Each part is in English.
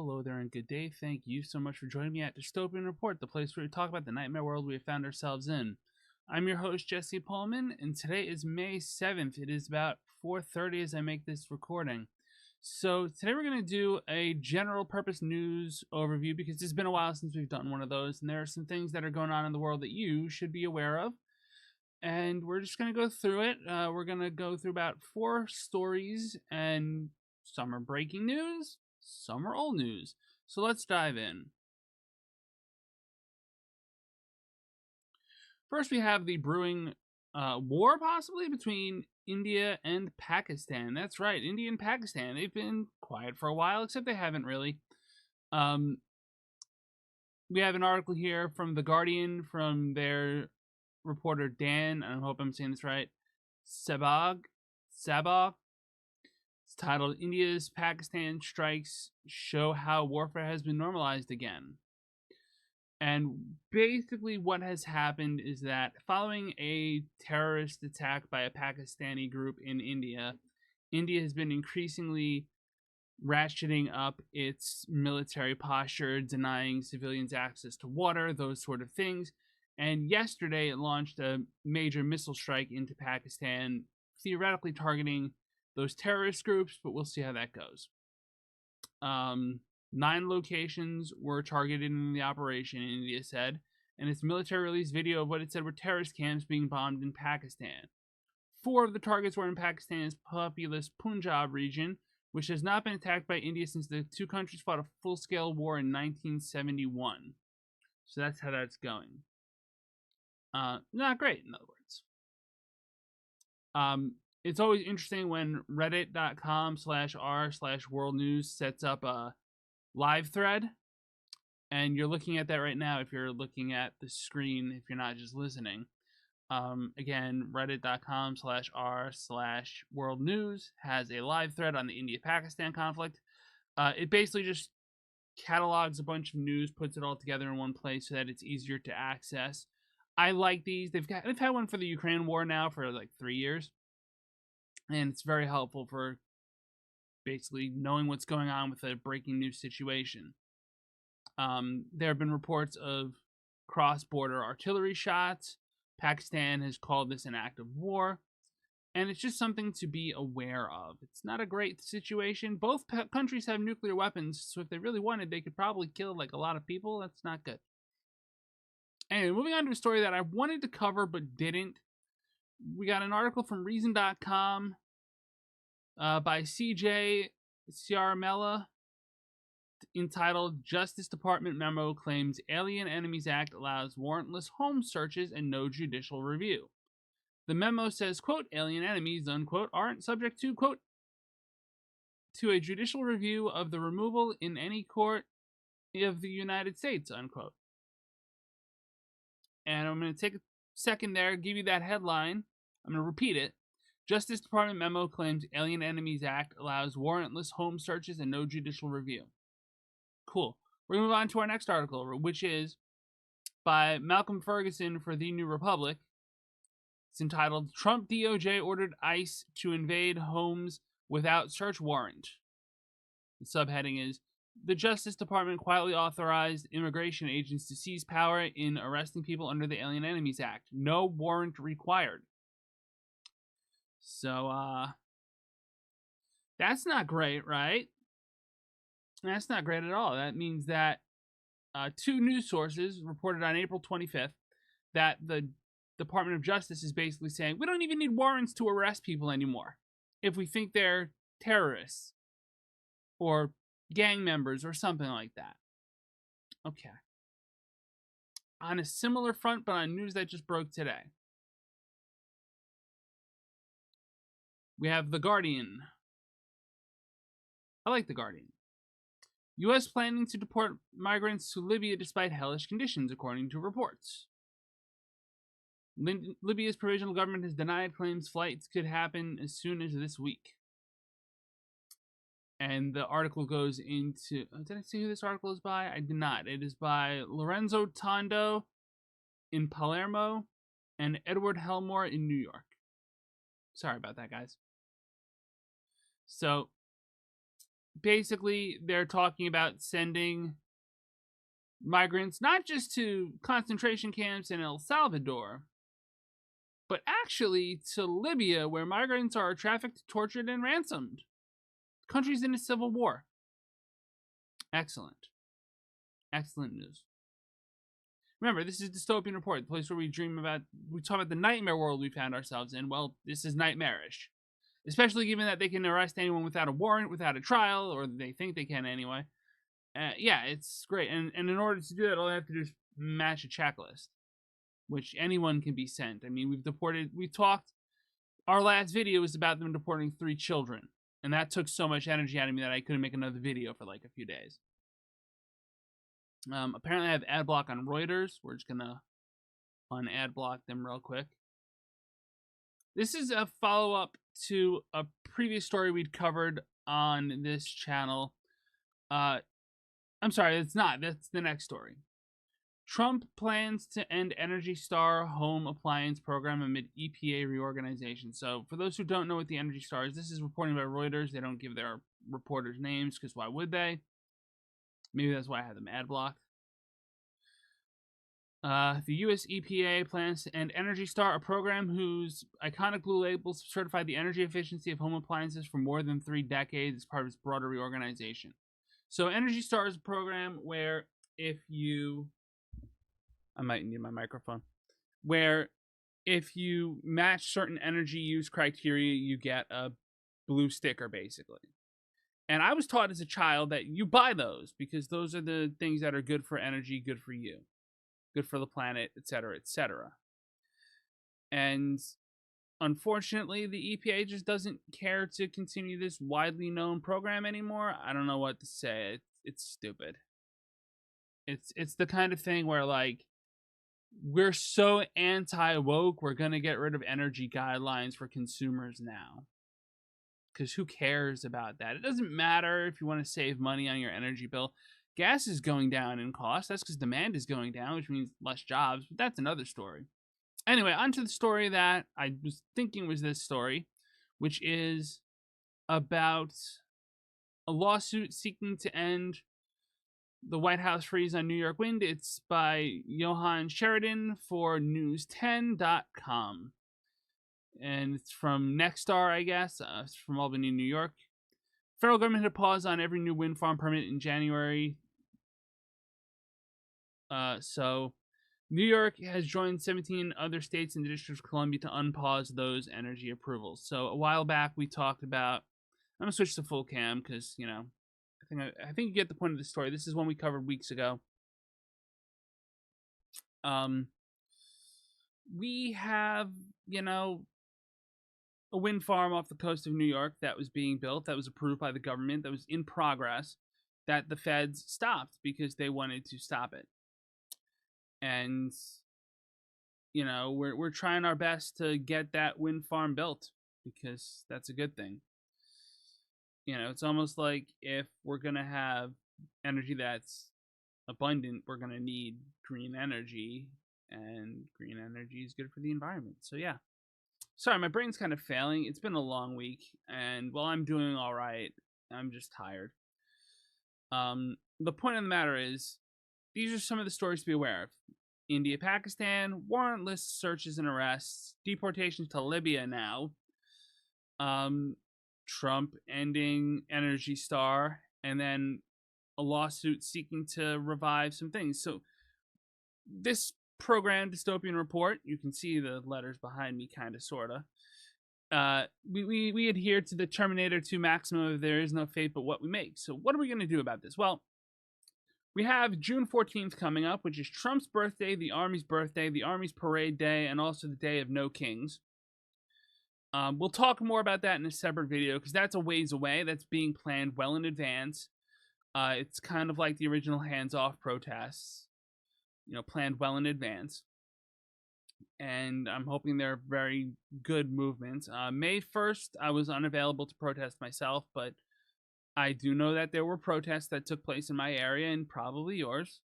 hello there and good day. Thank you so much for joining me at Dystopian Report, the place where we talk about the nightmare world we have found ourselves in. I'm your host, Jesse Pullman, and today is May 7th. It is about 4:30 as I make this recording. So today we're going to do a general purpose news overview because it's been a while since we've done one of those, and there are some things that are going on in the world that you should be aware of. And we're just going to go through it. We're going to go through about 4 stories, and some are breaking news, some are old news. So let's dive in. First, we have the brewing war, possibly, between India and Pakistan. That's right, India and Pakistan. They've been quiet for a while, except they haven't really. We have an article here from The Guardian from their reporter Dan, I hope I'm saying this right, Sabag. It's titled, India's Pakistan Strikes Show How Warfare Has Been Normalized Again. And basically what has happened is that following a terrorist attack by a Pakistani group in India, India has been increasingly ratcheting up its military posture, denying civilians access to water, those sort of things. And yesterday it launched a major missile strike into Pakistan, theoretically targeting those terrorist groups, but we'll see how that goes. 9 locations were targeted in the operation, India said, and its military released video of what it said were terrorist camps being bombed in Pakistan. 4 of the targets were in Pakistan's populous Punjab region, which has not been attacked by India since the two countries fought a full-scale war in 1971. So that's how that's going. Not great, in other words. It's always interesting when reddit.com/r/worldnews sets up a live thread, and you're looking at that right now if you're looking at the screen, if you're not just listening. Again, reddit.com/r/worldnews has a live thread on the India-Pakistan conflict. It basically just catalogs a bunch of news, puts it all together in one place so that it's easier to access. I like these. They've had one for the Ukraine war now for like 3 years, and it's very helpful for basically knowing what's going on with a breaking news situation. There have been reports of cross-border artillery shots. Pakistan has called this an act of war, and it's just something to be aware of. It's not a great situation. Both countries have nuclear weapons, so if they really wanted, they could probably kill like a lot of people. That's not good. Anyway, moving on to a story that I wanted to cover but didn't. We got an article from Reason.com by CJ Ciaramella entitled, Justice Department Memo Claims Alien Enemies Act Allows Warrantless Home Searches and No Judicial Review. The memo says, quote, alien enemies, unquote, aren't subject to, quote, to a judicial review of the removal in any court of the United States, unquote. And I'm going to take a second there, give you that headline. I'm going to repeat it. Justice Department memo claims Alien Enemies Act allows warrantless home searches and no judicial review. Cool. We're going to move on to our next article, which is by Malcolm Ferguson for The New Republic. It's entitled, Trump DOJ Ordered ICE to Invade Homes Without Search Warrant. The subheading is, the Justice Department quietly authorized immigration agents to seize power in arresting people under the Alien Enemies Act. No warrant required. So, that's not great, right? That's not great at all. That means that 2 news sources reported on April 25th that the Department of Justice is basically saying, we don't even need warrants to arrest people anymore if we think they're terrorists or gang members or something like that. Okay. On a similar front, but on news that just broke today, we have The Guardian. I like The Guardian. U.S. planning to deport migrants to Libya despite hellish conditions, according to reports. Libya's provisional government has denied claims flights could happen as soon as this week. And the article goes into... did I say who this article is by? I did not. It is by Lorenzo Tondo in Palermo and Edward Helmore in New York. Sorry about that, guys. So, basically they're talking about sending migrants not just to concentration camps in El Salvador, but actually to Libya, where migrants are trafficked, tortured, and ransomed. The country's in a civil war. Excellent. Excellent news. Remember, this is Dystopian Report, the place where we talk about the nightmare world we found ourselves in. Well, this is nightmarish. Especially given that they can arrest anyone without a warrant, without a trial, or they think they can anyway. Yeah, it's great. And in order to do that, all they have to do is match a checklist, which anyone can be sent. I mean, our last video was about them deporting 3 children, and that took so much energy out of me that I couldn't make another video for like a few days. Apparently I have ad block on Reuters. We're just gonna un-ad block them real quick. This is a follow-up to a previous story we'd covered on this channel. I'm sorry, it's not. That's the next story. Trump plans to end Energy Star home appliance program amid EPA reorganization. So for those who don't know what the Energy Star is, this is reporting by Reuters. They don't give their reporters names because why would they? Maybe that's why I had them ad blocked. The U.S. EPA plans to end Energy Star, a program whose iconic blue labels certified the energy efficiency of home appliances for more than 3 decades as part of its broader reorganization. So Energy Star is a program where if you... I might need my microphone. Where if you match certain energy use criteria, you get a blue sticker, basically. And I was taught as a child that you buy those because those are the things that are good for energy, good for you, good for the planet, etc., etc. And unfortunately, the EPA just doesn't care to continue this widely known program anymore. I don't know what to say. It's stupid. It's the kind of thing where, like, we're so anti-woke, we're going to get rid of energy guidelines for consumers now. Because who cares about that? It doesn't matter if you want to save money on your energy bill. Gas is going down in cost. That's because demand is going down, which means less jobs. But that's another story. Anyway, on to the story that I was thinking was this story, which is about a lawsuit seeking to end the White House freeze on New York wind. It's by Johan Sheridan for news10.com. And it's from Nexstar, I guess. It's from Albany, New York. Federal government had paused on every new wind farm permit in January. So New York has joined 17 other states and the District of Columbia to unpause those energy approvals. So a while back we talked about... I'm going to switch to full cam because, you know, I think you get the point of the story. This is one we covered weeks ago. We have, you know, a wind farm off the coast of New York that was being built, that was approved by the government, that was in progress, that the feds stopped because they wanted to stop it. And, you know, we're trying our best to get that wind farm built because that's a good thing. You know, it's almost like if we're going to have energy that's abundant, we're going to need green energy, and green energy is good for the environment. So, yeah. Sorry, my brain's kind of failing. It's been a long week, and while I'm doing all right, I'm just tired. The point of the matter is, these are some of the stories to be aware of. India, Pakistan, warrantless searches and arrests, deportations to Libya now, Trump ending Energy Star, and then a lawsuit seeking to revive some things. So this program, Dystopian Report, you can see the letters behind me, kind of, sort of. We adhere to the Terminator 2 maximum of there is no fate but what we make. So what are we going to do about this? Well, we have June 14th coming up, which is Trump's birthday, the Army's parade day, and also the Day of No Kings. We'll talk more about that in a separate video because that's a ways away. That's being planned well in advance. It's kind of like the original hands-off protests, you know, planned well in advance. And I'm hoping they're very good movements. May 1st, I was unavailable to protest myself, but I do know that there were protests that took place in my area and probably yours.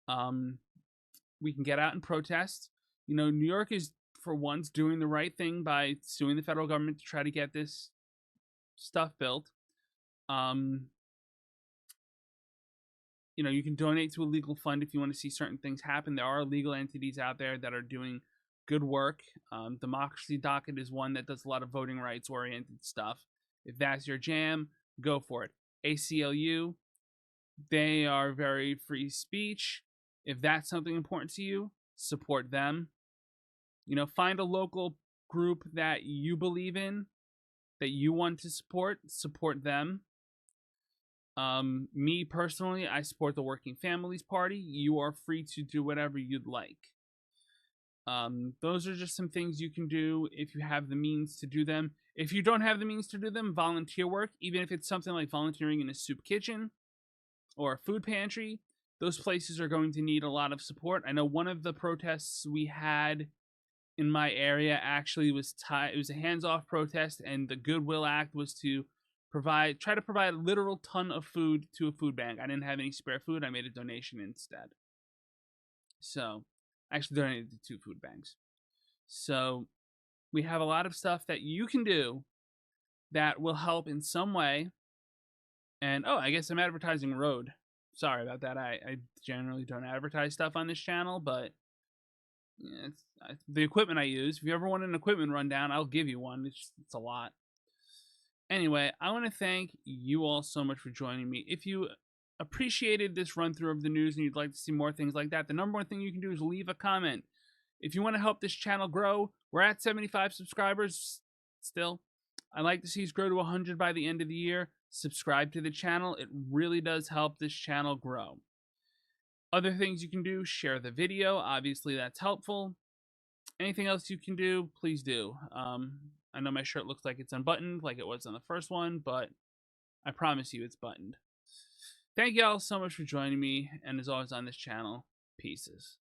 We can get out and protest. You know, New York is, for once, doing the right thing by suing the federal government to try to get this stuff built. And you can donate to a legal fund if you want to see certain things happen. There are legal entities out there that are doing good work. Democracy Docket is one that does a lot of voting rights oriented stuff. If that's your jam, go for it. ACLU, they are very free speech. If that's something important to you, support them. Find a local group that you believe in, that you want to support them. Me personally, I support the Working Families Party. You are free to do whatever you'd like. Those are just some things you can do if you have the means to do them. If you don't have the means to do them, volunteer work, even if it's something like volunteering in a soup kitchen or a food pantry, those places are going to need a lot of support. I know one of the protests we had in my area actually was it was a hands-off protest, and the Goodwill Act was to try to provide a literal ton of food to a food bank. I didn't have any spare food. I made a donation instead. So I actually donated to 2 food banks. So we have a lot of stuff that you can do that will help in some way. And I guess I'm advertising Rode. Sorry about that. I generally don't advertise stuff on this channel, but it's the equipment I use. If you ever want an equipment rundown, I'll give you one. It's a lot. Anyway, I want to thank you all so much for joining me. If you appreciated this run through of the news and you'd like to see more things like that, the number one thing you can do is leave a comment. If you want to help this channel grow, we're at 75 subscribers still. I'd like to see us grow to 100 by the end of the year. Subscribe to the channel. It really does help this channel grow. Other things you can do, share the video. Obviously, that's helpful. Anything else you can do, please do. I know my shirt looks like it's unbuttoned like it was on the first one, but I promise you it's buttoned. Thank you all so much for joining me, and as always on this channel, pieces.